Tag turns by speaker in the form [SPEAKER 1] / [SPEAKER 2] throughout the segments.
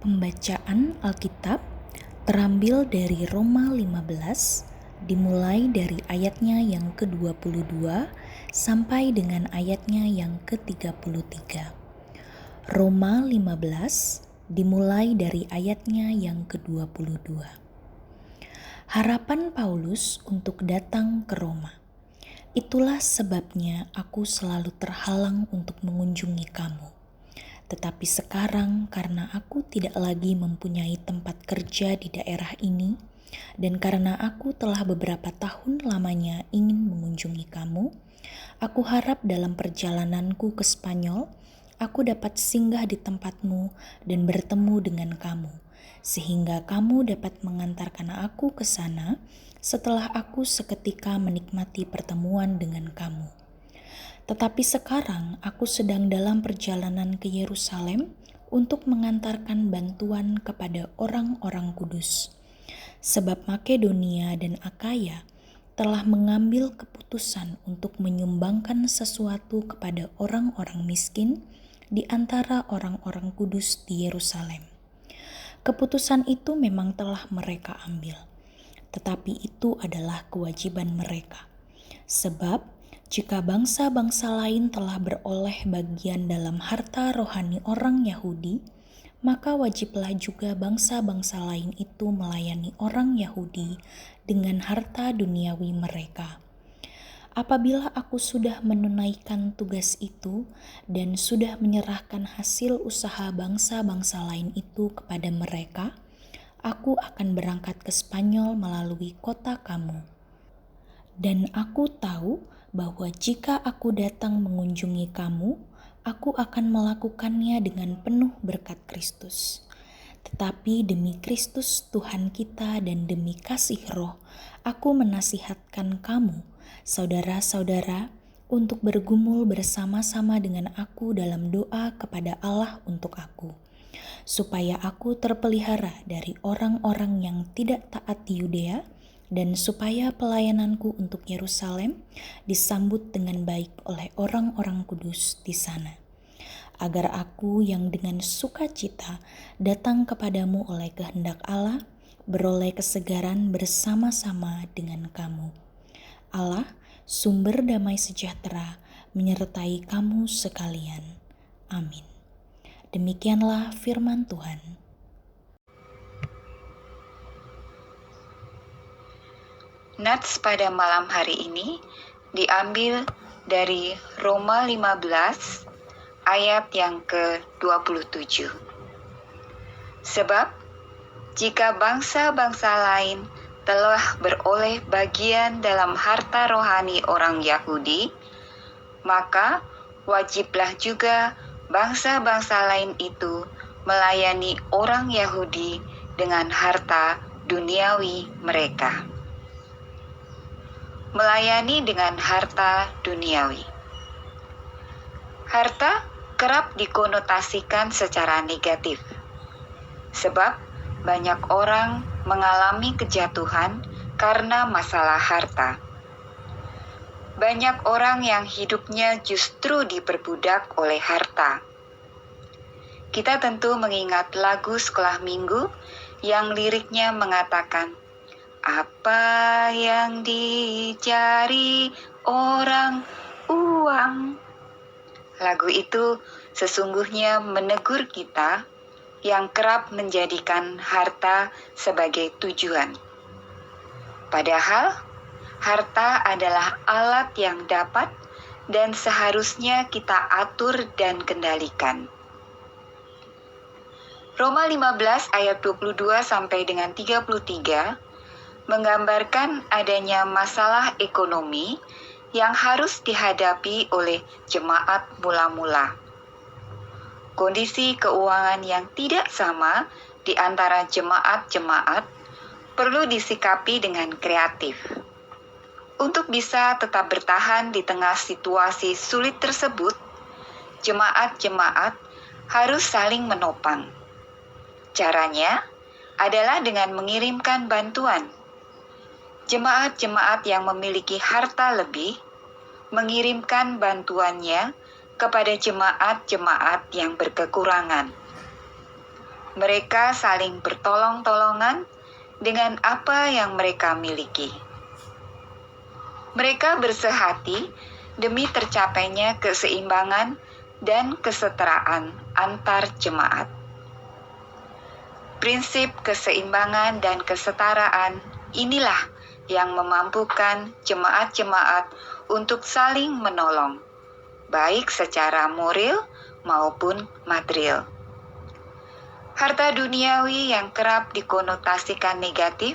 [SPEAKER 1] Pembacaan Alkitab terambil dari Roma 15, dimulai dari ayatnya yang ke-22 sampai dengan ayatnya yang ke-33. Roma 15 dimulai dari ayatnya yang ke-22. Harapan Paulus untuk datang ke Roma. Itulah sebabnya aku selalu terhalang untuk mengunjungi kamu. Tetapi sekarang karena aku tidak lagi mempunyai tempat kerja di daerah ini, dan karena aku telah beberapa tahun lamanya ingin mengunjungi kamu, aku harap dalam perjalananku ke Spanyol, aku dapat singgah di tempatmu dan bertemu dengan kamu, sehingga kamu dapat mengantarkan aku ke sana setelah aku seketika menikmati pertemuan dengan kamu. Tetapi sekarang aku sedang dalam perjalanan ke Yerusalem untuk mengantarkan bantuan kepada orang-orang kudus. Sebab Makedonia dan Akaya telah mengambil keputusan untuk menyumbangkan sesuatu kepada orang-orang miskin di antara orang-orang kudus di Yerusalem. Keputusan itu memang telah mereka ambil, tetapi itu adalah kewajiban mereka. Sebab jika bangsa-bangsa lain telah beroleh bagian dalam harta rohani orang Yahudi, maka wajiblah juga bangsa-bangsa lain itu melayani orang Yahudi dengan harta duniawi mereka. Apabila aku sudah menunaikan tugas itu dan sudah menyerahkan hasil usaha bangsa-bangsa lain itu kepada mereka, aku akan berangkat ke Spanyol melalui kota kamu. Dan aku tahu bahwa jika aku datang mengunjungi kamu, aku akan melakukannya dengan penuh berkat Kristus. Tetapi demi Kristus Tuhan kita dan demi kasih Roh, aku menasihatkan kamu, saudara-saudara, untuk bergumul bersama-sama dengan aku dalam doa kepada Allah untuk aku, supaya aku terpelihara dari orang-orang yang tidak taat di Yudea, dan supaya pelayananku untuk Yerusalem disambut dengan baik oleh orang-orang kudus di sana, agar aku yang dengan sukacita datang kepadamu oleh kehendak Allah, beroleh kesegaran bersama-sama dengan kamu. Allah, sumber damai sejahtera, menyertai kamu sekalian. Amin. Demikianlah firman Tuhan.
[SPEAKER 2] Nats pada malam hari ini diambil dari Roma 15 ayat yang ke-27. Sebab jika bangsa-bangsa lain telah beroleh bagian dalam harta rohani orang Yahudi, maka wajiblah juga bangsa-bangsa lain itu melayani orang Yahudi dengan harta duniawi mereka. Melayani dengan harta duniawi. Harta kerap dikonotasikan secara negatif, sebab banyak orang mengalami kejatuhan karena masalah harta. Banyak orang yang hidupnya justru diperbudak oleh harta. Kita tentu mengingat lagu sekolah minggu yang liriknya mengatakan, apa yang dicari orang uang. Lagu itu sesungguhnya menegur kita yang kerap menjadikan harta sebagai tujuan. Padahal harta adalah alat yang dapat dan seharusnya kita atur dan kendalikan. Roma 15 ayat 22 sampai dengan 33 menggambarkan adanya masalah ekonomi yang harus dihadapi oleh jemaat mula-mula. Kondisi keuangan yang tidak sama di antara jemaat-jemaat perlu disikapi dengan kreatif. Untuk bisa tetap bertahan di tengah situasi sulit tersebut, jemaat-jemaat harus saling menopang. Caranya adalah dengan mengirimkan bantuan. Jemaat-jemaat yang memiliki harta lebih mengirimkan bantuannya kepada jemaat-jemaat yang berkekurangan. Mereka saling bertolong-tolongan dengan apa yang mereka miliki. Mereka bersehati demi tercapainya keseimbangan dan kesetaraan antar jemaat. Prinsip keseimbangan dan kesetaraan inilah yang memampukan jemaat-jemaat untuk saling menolong, baik secara moral maupun material. Harta duniawi yang kerap dikonotasikan negatif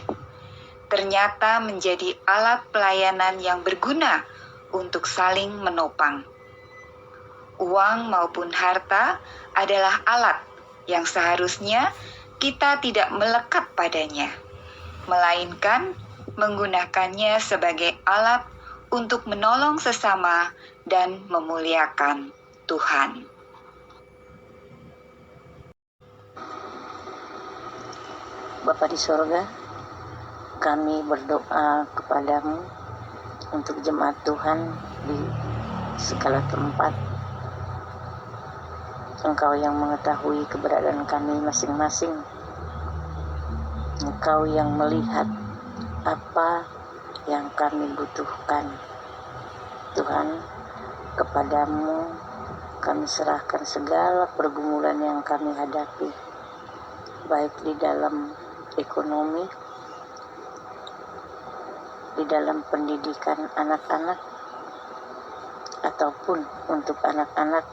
[SPEAKER 2] ternyata menjadi alat pelayanan yang berguna untuk saling menopang. Uang maupun harta adalah alat yang seharusnya kita tidak melekat padanya, melainkan menggunakannya sebagai alat untuk menolong sesama dan memuliakan Tuhan.
[SPEAKER 3] Bapa di sorga, kami berdoa kepadamu untuk jemaat Tuhan di segala tempat. Engkau yang mengetahui keberadaan kami masing-masing. Engkau yang melihat apa yang kami butuhkan. Tuhan, kepadamu kami serahkan segala pergumulan yang kami hadapi, baik di dalam ekonomi, di dalam pendidikan anak-anak, ataupun untuk anak-anak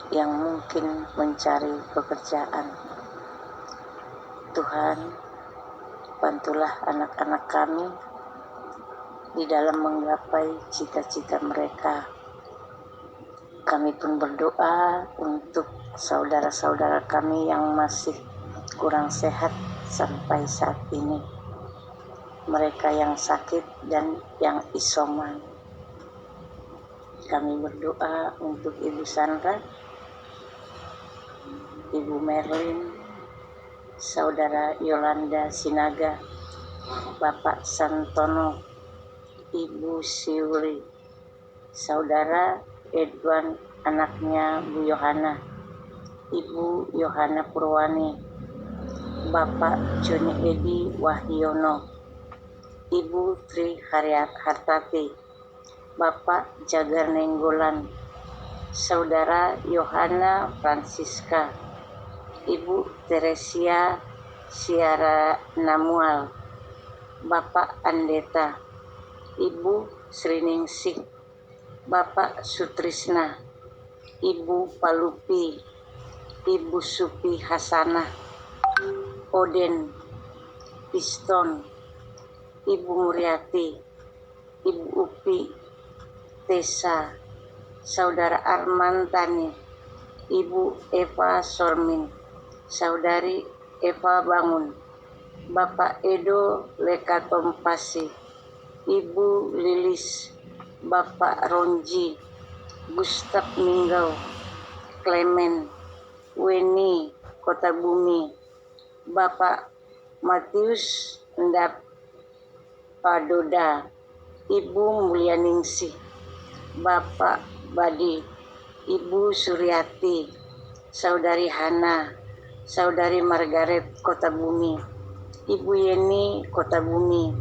[SPEAKER 3] yang mungkin mencari pekerjaan. Tuhan, bantulah anak-anak kami di dalam menggapai cita-cita mereka. Kami pun berdoa untuk saudara-saudara kami yang masih kurang sehat sampai saat ini. Mereka yang sakit dan yang isoman. Kami berdoa untuk Ibu Sandra, Ibu Merlin, Saudara Yolanda Sinaga, Bapak Santono, Ibu Siuri, Saudara Edwan, anaknya Bu Yohana, Ibu Yohana Purwani, Bapak Joni Edi Wahyono, Ibu Tri Hartati, Bapak Jagar Nenggolan, Saudara Yohana Francisca, Ibu Teresia Siara Namual, Bapak Andeta, Ibu Sriningsih, Bapak Sutrisna, Ibu Palupi, Ibu Supi Hasanah, Oden, Piston, Ibu Muriati, Ibu Upi, Tessa, Saudara Arman Tani, Ibu Eva Sormin, Saudari Eva Bangun, Bapak Edo Lekatompasi, Ibu Lilis, Bapak Ronji, Gustaf Minggau, Clement, Weni Kota Bumi, Bapak Matius Endap Padoda, Ibu Mulyaningsih, Bapak Badi, Ibu Suryati, Saudari Hana, Saudari Margaret Kota Bumi, Ibu Yeni Kota Bumi,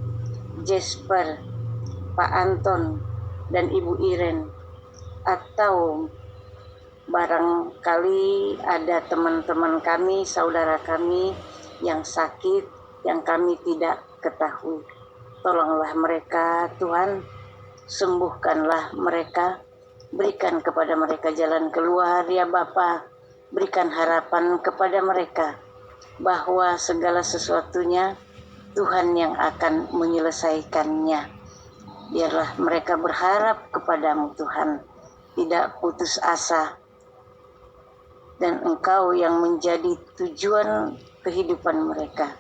[SPEAKER 3] Jesper, Pak Anton, dan Ibu Iren. Atau barangkali ada teman-teman kami, saudara kami yang sakit, yang kami tidak ketahui. Tolonglah mereka, Tuhan, sembuhkanlah mereka, berikan kepada mereka jalan keluar, ya Bapa. Berikan harapan kepada mereka bahwa segala sesuatunya Tuhan yang akan menyelesaikannya. Biarlah mereka berharap kepadamu Tuhan, tidak putus asa, dan Engkau yang menjadi tujuan kehidupan mereka.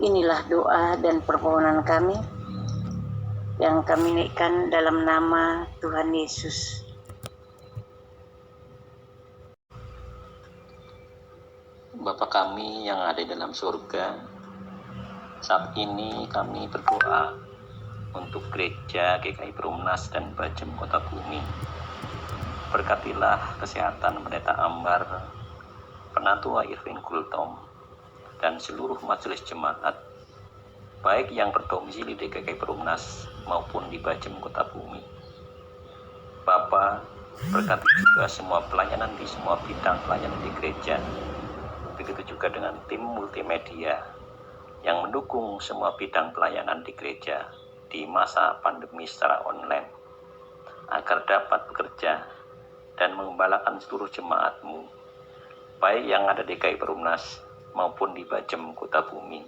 [SPEAKER 3] Inilah doa dan permohonan kami yang kami naikkan dalam nama Tuhan Yesus.
[SPEAKER 4] Bapa kami yang ada di dalam surga, saat ini kami berdoa untuk gereja GKI Perumnas dan Bajem Kota Bumi. Berkatilah kesehatan Pendeta Ambar, Penatua Irvin Gultom, dan seluruh majelis jemaat, baik yang berdomisili di GKI Perumnas maupun di Bajem Kota Bumi. Bapa, berkati juga semua pelayanan di semua bidang pelayanan di gereja. Begitu juga dengan tim multimedia yang mendukung semua bidang pelayanan di gereja di masa pandemi secara online, agar dapat bekerja dan mengembalakan seluruh jemaat-Mu, baik yang ada di GKI Perumnas maupun di Bajem Kota Bumi.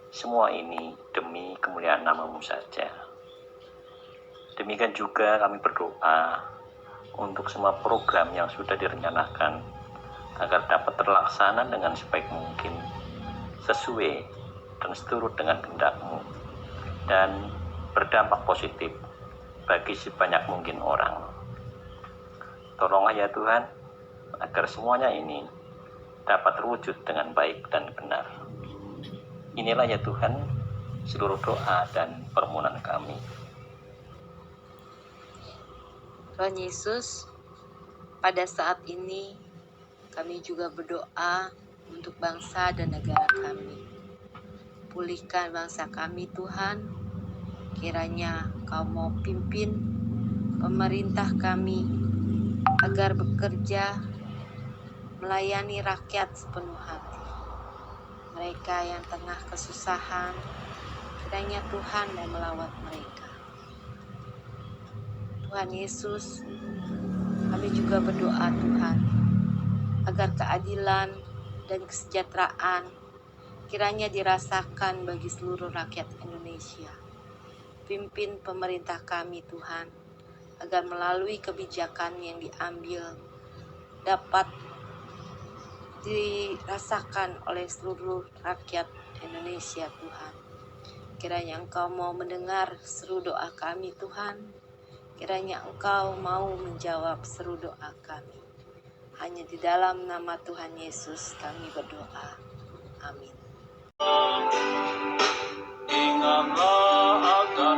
[SPEAKER 4] Semua ini demi kemuliaan nama-Mu saja. Demikian juga kami berdoa untuk semua program yang sudah direncanakan agar dapat terlaksana dengan sebaik mungkin, sesuai dan seturut dengan kehendak-Mu, dan berdampak positif bagi sebanyak mungkin orang. Tolonglah ya Tuhan, agar semuanya ini dapat terwujud dengan baik dan benar. Inilah ya Tuhan seluruh doa dan permohonan kami.
[SPEAKER 5] Tuhan Yesus, pada saat ini kami juga berdoa untuk bangsa dan negara kami. Pulihkan bangsa kami Tuhan, kiranya Kau mau pimpin pemerintah kami agar bekerja melayani rakyat sepenuh hati. Mereka yang tengah kesusahan, kiranya Tuhan mau melawat mereka. Tuhan Yesus, kami juga berdoa Tuhan, agar keadilan dan kesejahteraan kiranya dirasakan bagi seluruh rakyat Indonesia. Pimpin pemerintah kami Tuhan, agar melalui kebijakan yang diambil dapat dirasakan oleh seluruh rakyat Indonesia Tuhan. Kiranya Engkau mau mendengar seru doa kami Tuhan. Kiranya Engkau mau menjawab seru doa kami. Hanya di dalam nama Tuhan Yesus kami berdoa. Amin.
[SPEAKER 4] Ingatlah akan